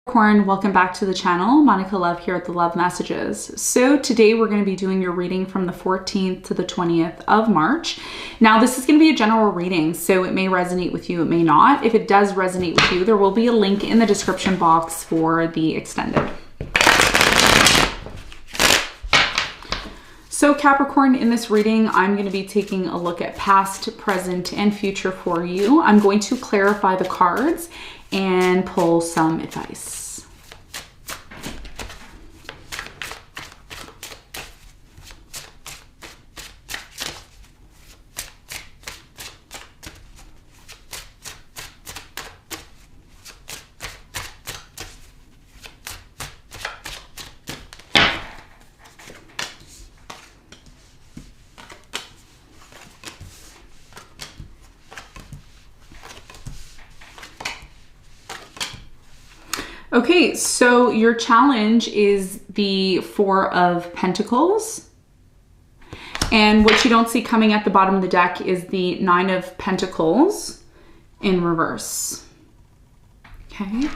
Capricorn, welcome back to the channel. Monica Love here at the Love Messages. So today we're going to be doing your reading from the 14th to the 20th of March. Now this is going to be a general reading, so it may resonate with you, it may not. If it does resonate with you, there will be a link in the description box for the extended. So Capricorn, in this reading, I'm going to be taking a look at past, present, and future for you. I'm going to clarify the cards and pull some advice. Okay, so your challenge is the Four of Pentacles. And what you don't see coming at the bottom of the deck is the Nine of Pentacles in reverse. Okay.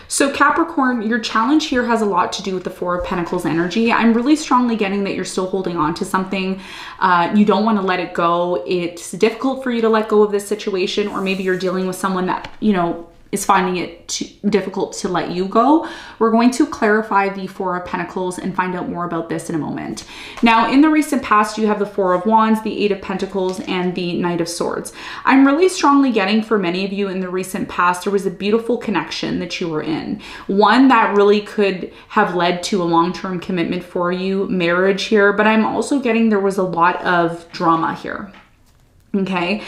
So Capricorn, your challenge here has a lot to do with the Four of Pentacles energy. I'm really strongly getting that you're still holding on to something. You don't want to let it go. It's difficult for you to let go of this situation, or maybe you're dealing with someone that, you know, is finding it difficult to let you go. We're going to clarify the Four of Pentacles and find out more about this in a moment. Now, in the recent past, you have the Four of Wands, the Eight of Pentacles, and the Knight of Swords. I'm really strongly getting for many of you in the recent past, there was a beautiful connection that you were in. One that really could have led to a long-term commitment for you, marriage here, but I'm also getting there was a lot of drama here. Okay,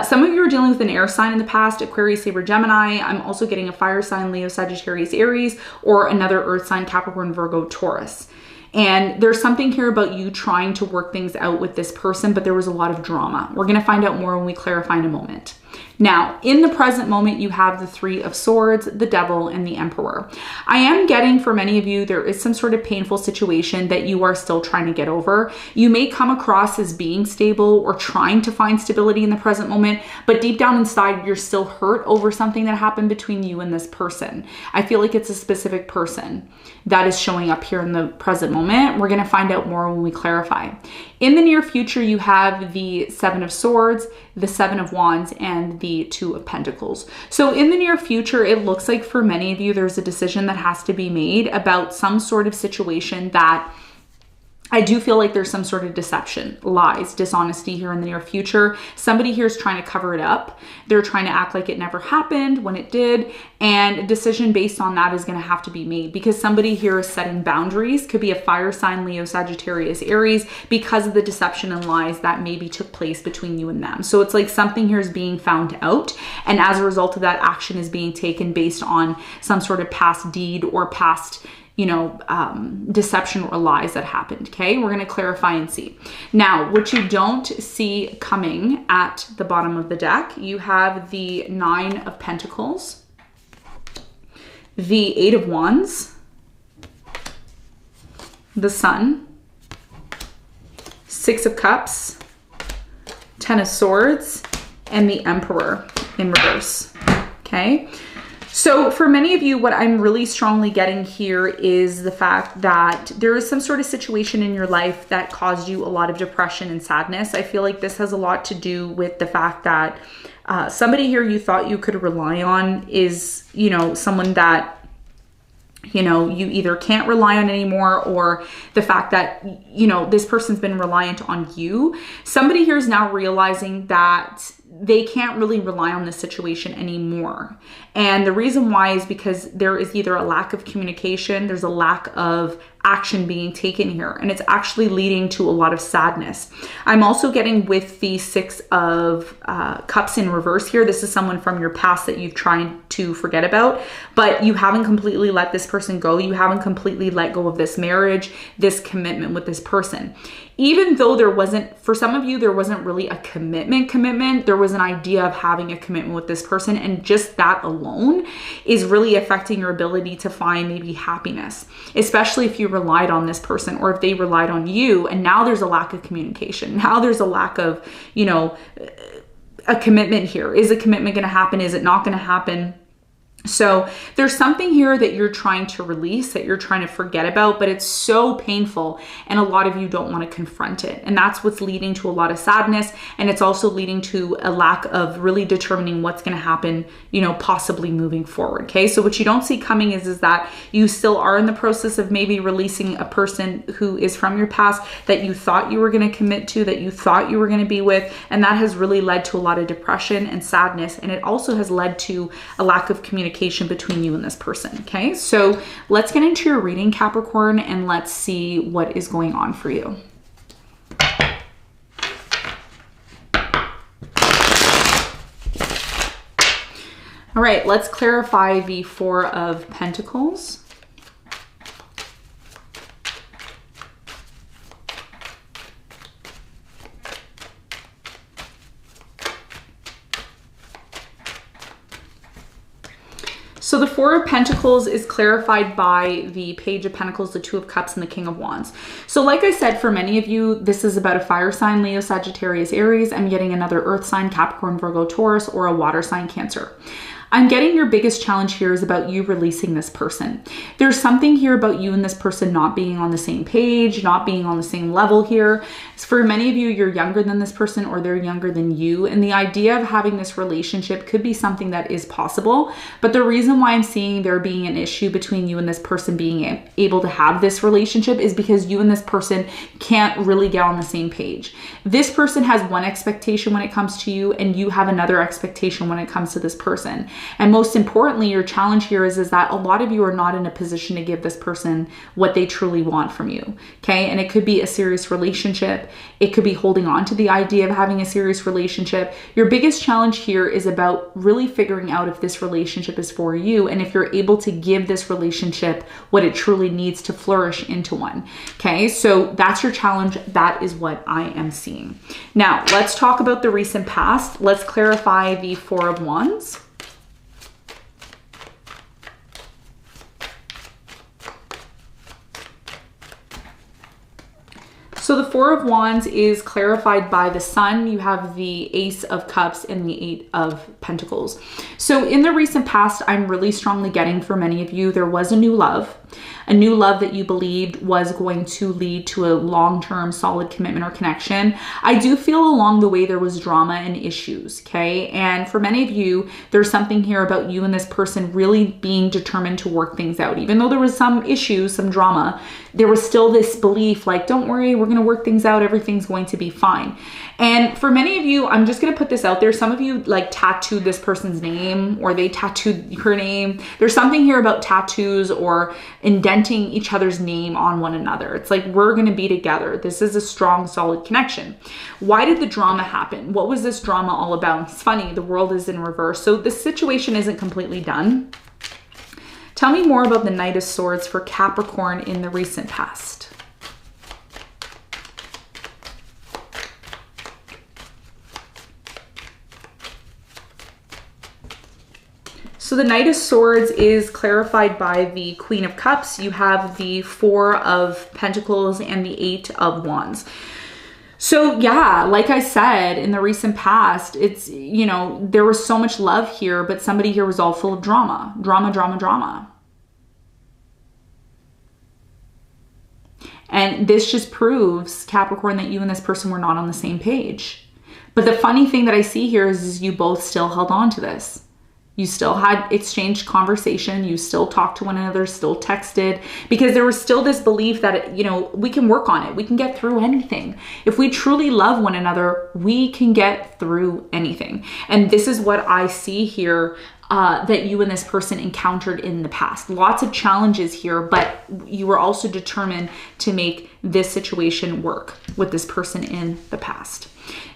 some of you are dealing with an air sign in the past, Aquarius, Libra, Gemini. I'm also getting a fire sign, Leo, Sagittarius, Aries, or another earth sign, Capricorn, Virgo, Taurus. And there's something here about you trying to work things out with this person, but there was a lot of drama. We're going to find out more when we clarify in a moment. Now, in the present moment, you have the Three of Swords, the Devil, and the Emperor. I am getting for many of you, there is some sort of painful situation that you are still trying to get over. You may come across as being stable or trying to find stability in the present moment, but deep down inside, you're still hurt over something that happened between you and this person. I feel like it's a specific person that is showing up here in the present moment. We're going to find out more when we clarify. In the near future, you have the Seven of Swords, the Seven of Wands, and the Two of Pentacles. So in the near future, it looks like for many of you, there's a decision that has to be made about some sort of situation that I do feel like there's some sort of deception, lies, dishonesty here in the near future. Somebody here is trying to cover it up. They're trying to act like it never happened when it did. And a decision based on that is going to have to be made because somebody here is setting boundaries. Could be a fire sign, Leo, Sagittarius, Aries, because of the deception and lies that maybe took place between you and them. So it's like something here is being found out. And as a result of that, action is being taken based on some sort of past deed or past deception or lies that happened. Okay, we're going to clarify and see. Now, what you don't see coming at the bottom of the deck, you have the Nine of Pentacles, the Eight of Wands, the Sun, Six of Cups, Ten of Swords, and the Emperor in reverse. Okay. So for many of you, what I'm really strongly getting here is the fact that there is some sort of situation in your life that caused you a lot of depression and sadness. I feel like this has a lot to do with the fact that somebody here you thought you could rely on is, someone that you either can't rely on anymore, or the fact that, this person's been reliant on you. Somebody here is now realizing that they can't really rely on this situation anymore. And the reason why is because there is either a lack of communication, there's a lack of action being taken here, and it's actually leading to a lot of sadness. I'm also getting with the Six of Cups in reverse here. This is someone from your past that you've tried to forget about, but you haven't completely let this person go. You haven't completely let go of this marriage, this commitment with this person. Even though there wasn't, for some of you, there wasn't really a commitment, there was an idea of having a commitment with this person, and just that alone is really affecting your ability to find maybe happiness, especially if you relied on this person or if they relied on you, and now there's a lack of communication. Now there's a lack of, a commitment here. Is a commitment going to happen? Is it not going to happen? So there's something here that you're trying to release, that you're trying to forget about, but it's so painful and a lot of you don't want to confront it. And that's what's leading to a lot of sadness. And it's also leading to a lack of really determining what's going to happen, you know, possibly moving forward. Okay. So what you don't see coming is that you still are in the process of maybe releasing a person who is from your past that you thought you were going to commit to, that you thought you were going to be with. And that has really led to a lot of depression and sadness. And it also has led to a lack of communication between you and this person. Okay, so let's get into your reading, Capricorn, and let's see what is going on for you. All right, let's clarify the Four of Pentacles. So the Four of Pentacles is clarified by the Page of Pentacles, the Two of Cups, and the King of Wands. So like I said, for many of you, this is about a fire sign, Leo, Sagittarius, Aries. I'm getting another earth sign, Capricorn, Virgo, Taurus, or a water sign, Cancer. I'm getting your biggest challenge here is about you releasing this person. There's something here about you and this person not being on the same page, not being on the same level here. For many of you, you're younger than this person or they're younger than you. And the idea of having this relationship could be something that is possible. But the reason why I'm seeing there being an issue between you and this person being able to have this relationship is because you and this person can't really get on the same page. This person has one expectation when it comes to you and you have another expectation when it comes to this person. And most importantly, your challenge here is that a lot of you are not in a position to give this person what they truly want from you. Okay. And it could be a serious relationship. It could be holding on to the idea of having a serious relationship. Your biggest challenge here is about really figuring out if this relationship is for you and if you're able to give this relationship what it truly needs to flourish into one. Okay. So that's your challenge. That is what I am seeing. Now let's talk about the recent past. Let's clarify the Four of Wands. So the Four of Wands is clarified by the Sun. You have the Ace of Cups and the Eight of Pentacles. So in the recent past, I'm really strongly getting for many of you, there was a new love that you believed was going to lead to a long-term solid commitment or connection. I do feel along the way there was drama and issues, okay? And for many of you, there's something here about you and this person really being determined to work things out. Even though there was some issues, some drama, there was still this belief like, don't worry, we're gonna work things out, everything's going to be fine. And for many of you, I'm just gonna put this out there, some of you like tattooed this person's name or they tattooed her name. There's something here about tattoos or indenting each other's name on one another. It's like, we're going to be together. This is a strong, solid connection. Why did the drama happen? What was this drama all about? It's funny, the world is in reverse. So the situation isn't completely done. Tell me more about the Knight of Swords for Capricorn in the recent past. So the Knight of Swords is clarified by the Queen of Cups. You have the Four of Pentacles and the Eight of Wands. So yeah, like I said, in the recent past, it's, you know, there was so much love here, but somebody here was all full of drama. Drama. And this just proves, Capricorn, that you and this person were not on the same page. But the funny thing that I see here is you both still held on to this. You still had exchanged conversation. You still talked to one another, still texted, because there was still this belief that, you know, we can work on it. We can get through anything. If we truly love one another, we can get through anything. And this is what I see here that you and this person encountered in the past. Lots of challenges here, but you were also determined to make this situation work with this person in the past.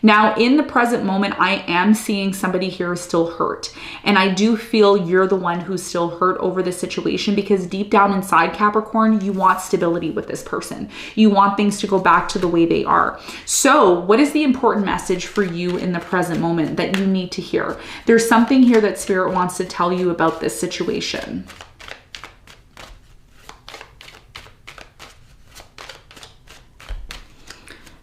Now, in the present moment, I am seeing somebody here is still hurt. And I do feel you're the one who's still hurt over this situation because deep down inside, Capricorn, you want stability with this person. You want things to go back to the way they are. So what is the important message for you in the present moment that you need to hear? There's something here that Spirit wants to tell you about this situation.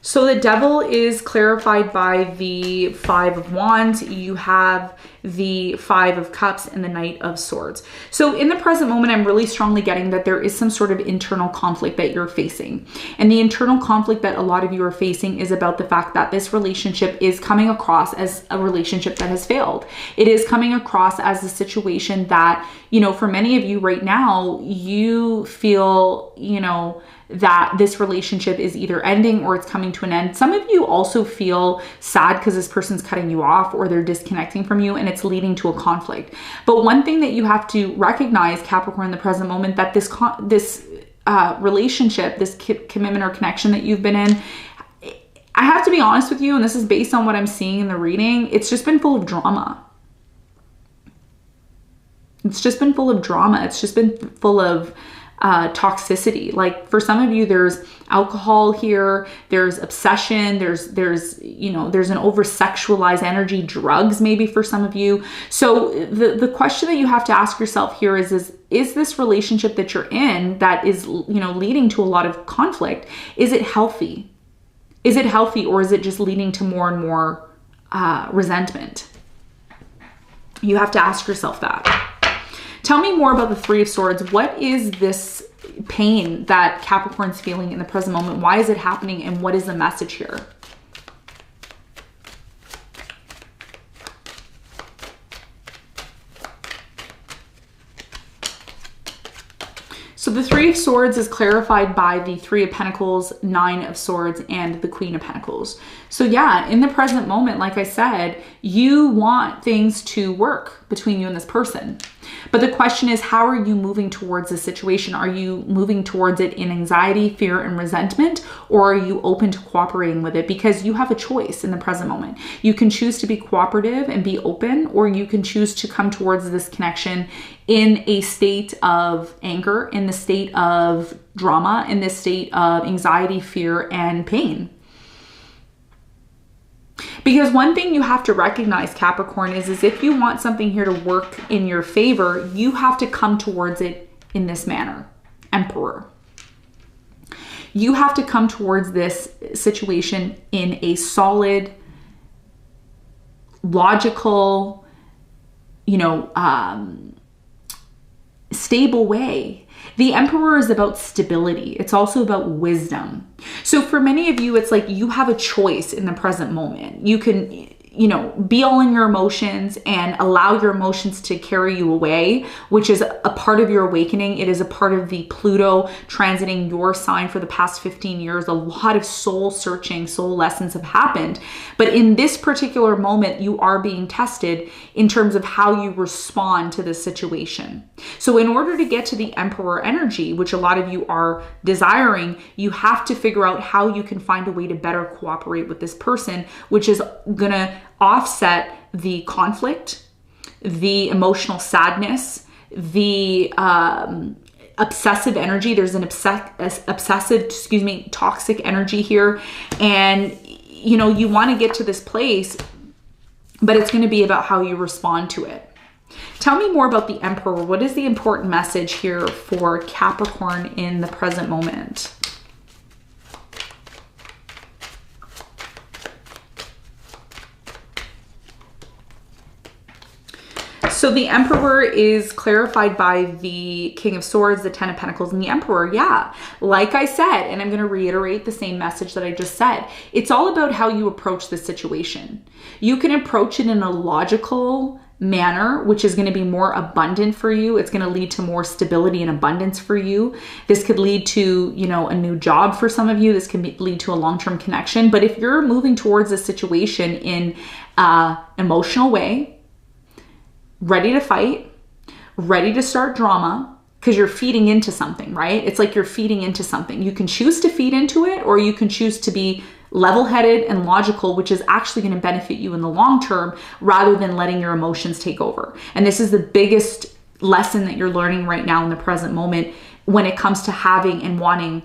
So the Devil is clarified by the Five of Wands. You have the Five of Cups and the Knight of Swords. So in the present moment, I'm really strongly getting that there is some sort of internal conflict that you're facing. And the internal conflict that a lot of you are facing is about the fact that this relationship is coming across as a relationship that has failed. It is coming across as a situation that, you know, for many of you right now, you feel, you know, that this relationship is either ending or it's coming to an end. Some of you also feel sad because this person's cutting you off or they're disconnecting from you and it's leading to a conflict. But one thing that you have to recognize, Capricorn, in the present moment, that this relationship, this commitment or connection that you've been in, I have to be honest with you, and this is based on what I'm seeing in the reading, it's just been full of drama. It's just been full of drama. It's just been full of toxicity. Like for some of you, there's alcohol here, there's obsession, there's you know, there's an over sexualized energy, drugs maybe for some of you. So the question that you have to ask yourself here is this relationship that you're in that is, you know, leading to a lot of conflict, is it healthy? Is it healthy, or is it just leading to more and more resentment? You have to ask yourself that. Tell me more about the Three of Swords. What is this pain that Capricorn's feeling in the present moment? Why is it happening? And what is the message here? So the Three of Swords is clarified by the Three of Pentacles, Nine of Swords, and the Queen of Pentacles. So yeah, in the present moment, like I said, you want things to work between you and this person. But the question is, how are you moving towards this situation? Are you moving towards it in anxiety, fear, and resentment? Or are you open to cooperating with it? Because you have a choice in the present moment. You can choose to be cooperative and be open, or you can choose to come towards this connection in a state of anger, in the state of drama, in this state of anxiety, fear, and pain. Because one thing you have to recognize, Capricorn, is if you want something here to work in your favor, you have to come towards it in this manner. Emperor. You have to come towards this situation in a solid, logical, you know, stable way. The Emperor is about stability. It's also about wisdom. So for many of you, it's like you have a choice in the present moment. You can, you know, be all in your emotions and allow your emotions to carry you away, which is a part of your awakening. It is a part of the Pluto transiting your sign for the past 15 years. A lot of soul searching, soul lessons have happened. But in this particular moment, you are being tested in terms of how you respond to this situation. So in order to get to the Emperor energy, which a lot of you are desiring, you have to figure out how you can find a way to better cooperate with this person, which is gonna offset the conflict, the emotional sadness, the obsessive energy. There's an obsessive, toxic energy here. And, you know, you want to get to this place, but it's going to be about how you respond to it. Tell me more about the Emperor. What is the important message here for Capricorn in the present moment? So the Emperor is clarified by the King of Swords, the Ten of Pentacles, and the Emperor. Yeah, like I said, and I'm going to reiterate the same message that I just said. It's all about how you approach the situation. You can approach it in a logical manner, which is going to be more abundant for you. It's going to lead to more stability and abundance for you. This could lead to, you know, a new job for some of you. This can lead to a long-term connection. But if you're moving towards a situation in an emotional way, ready to fight, ready to start drama, because you're feeding into something, right? It's like you're feeding into something. You can choose to feed into it, or you can choose to be level-headed and logical, which is actually going to benefit you in the long term, rather than letting your emotions take over. And this is the biggest lesson that you're learning right now in the present moment when it comes to having and wanting,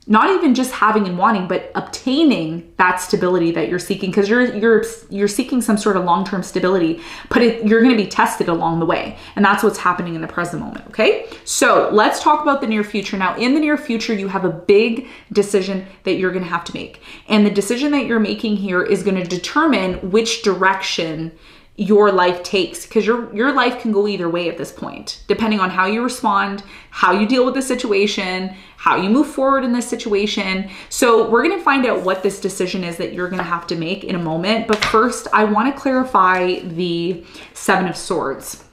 not even just having and wanting, but obtaining that stability that you're seeking, because you're seeking some sort of long-term stability, but you're going to be tested along the way. And that's what's happening in the present moment. Okay. So let's talk about the near future. Now, in the near future, you have a big decision that you're going to have to make. And the decision that you're making here is going to determine which direction your life takes, because your life can go either way at this point, depending on how you respond, how you deal with the situation, how you move forward in this situation. So we're going to find out what this decision is that you're going to have to make in a moment. But first, I want to clarify the Seven of Swords.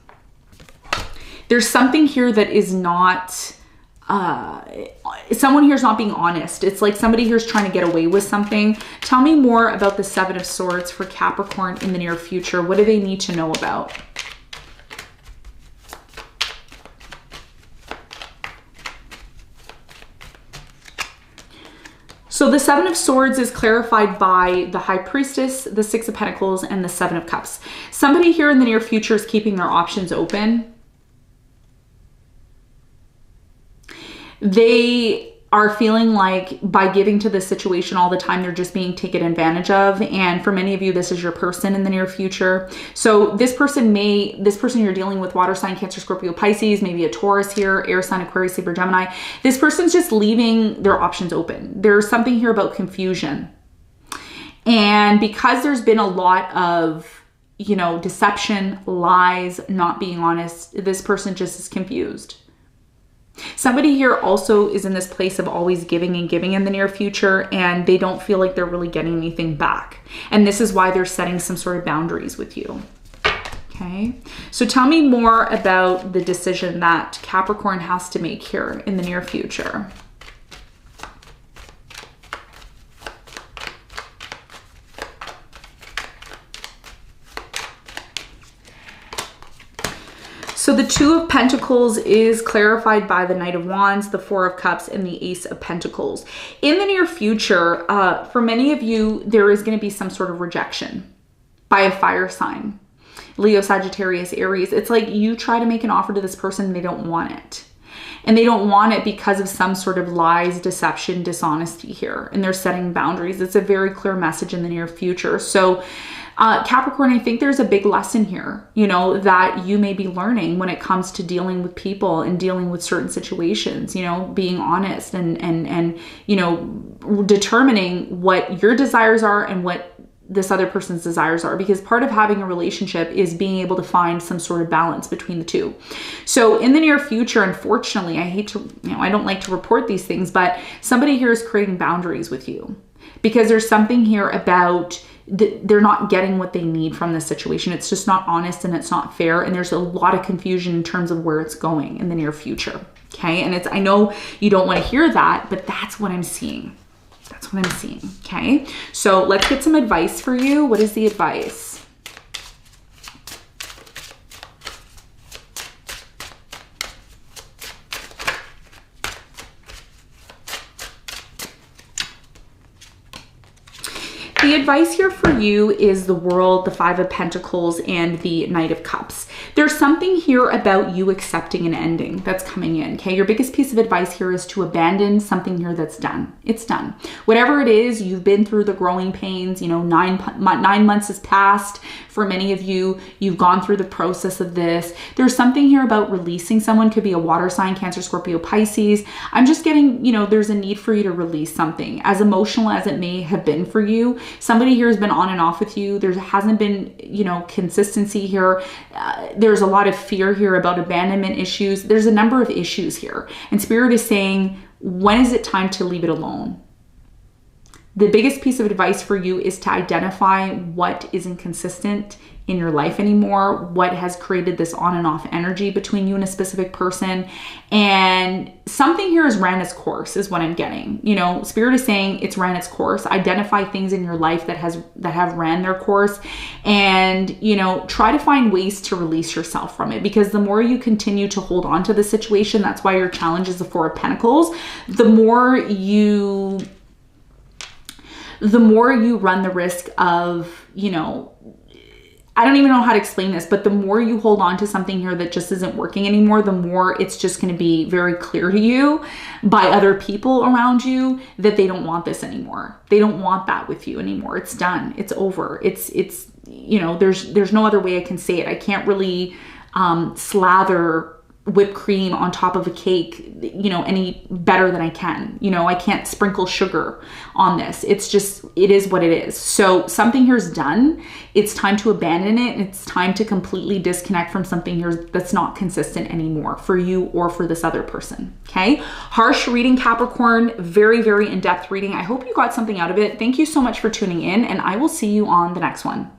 There's something here that is not... someone here is not being honest. It's like somebody here is trying to get away with something. Tell me more about the Seven of Swords for Capricorn in the near future. What do they need to know about? So the Seven of Swords is clarified by the High Priestess, the Six of Pentacles, and the Seven of Cups. Somebody here in the near future is keeping their options open. They are feeling like by giving to this situation all the time, they're just being taken advantage of. And for many of you, this is your person in the near future. So this person you're dealing with, water sign, Cancer, Scorpio, Pisces, maybe a Taurus here, air sign, Aquarius, Libra, Gemini. This person's just leaving their options open. There's something here about confusion. And because there's been a lot of, you know, deception, lies, not being honest, this person just is confused. Somebody here also is in this place of always giving and giving in the near future, and they don't feel like they're really getting anything back. And this is why they're setting some sort of boundaries with you. Okay, so tell me more about the decision that Capricorn has to make here in the near future. So the Two of Pentacles is clarified by the Knight of Wands, the Four of Cups, and the Ace of Pentacles. In the near future, for many of you, there is going to be some sort of rejection by a fire sign. Leo, Sagittarius, Aries. It's like you try to make an offer to this person and they don't want it. And they don't want it because of some sort of lies, deception, dishonesty here. And they're setting boundaries. It's a very clear message in the near future. So Capricorn, I think there's a big lesson here, you know, that you may be learning when it comes to dealing with people and dealing with certain situations, you know, being honest and you know, determining what your desires are and what this other person's desires are, because part of having a relationship is being able to find some sort of balance between the two. So in the near future, unfortunately, I hate to, you know, I don't like to report these things, but somebody here is creating boundaries with you because there's something here about they're not getting what they need from this situation. It's just not honest and it's not fair. And there's a lot of confusion in terms of where it's going in the near future. Okay. And I know you don't want to hear that, but that's what I'm seeing. That's what I'm seeing. Okay. So let's get some advice for you. What is the advice? The advice here for you is the World, the Five of Pentacles, and the Knight of Cups. There's something here about you accepting an ending that's coming in, okay? Your biggest piece of advice here is to abandon something here that's done. It's done. Whatever it is, you've been through the growing pains, you know, 9 months has passed. For many of you, you've gone through the process of this. There's something here about releasing someone. Could be a water sign, Cancer, Scorpio, Pisces. I'm just getting, you know, there's a need for you to release something. As emotional as it may have been for you, somebody here has been on and off with you. There hasn't been, you know, consistency here. There's a lot of fear here about abandonment issues. There's a number of issues here. And Spirit is saying, when is it time to leave it alone? The biggest piece of advice for you is to identify what isn't consistent in your life anymore, what has created this on and off energy between you and a specific person. And something here has ran its course is what I'm getting. You know, Spirit is saying it's ran its course. Identify things in your life that have ran their course, and, you know, try to find ways to release yourself from it, because the more you continue to hold on to the situation, that's why your challenge is the Four of Pentacles, the more you run the risk of, you know, I don't even know how to explain this, but the more you hold on to something here that just isn't working anymore, the more it's just going to be very clear to you by other people around you that they don't want this anymore. They don't want that with you anymore. It's done. It's over. It's, you know, there's no other way I can say it. I can't really slather whipped cream on top of a cake, you know, any better than I can. You know, I can't sprinkle sugar on this. It's just, it is what it is. So something here's done. It's time to abandon it. It's time to completely disconnect from something here that's not consistent anymore for you or for this other person. Okay. Harsh reading, Capricorn. Very, very in-depth reading. I hope you got something out of it. Thank you so much for tuning in, and I will see you on the next one.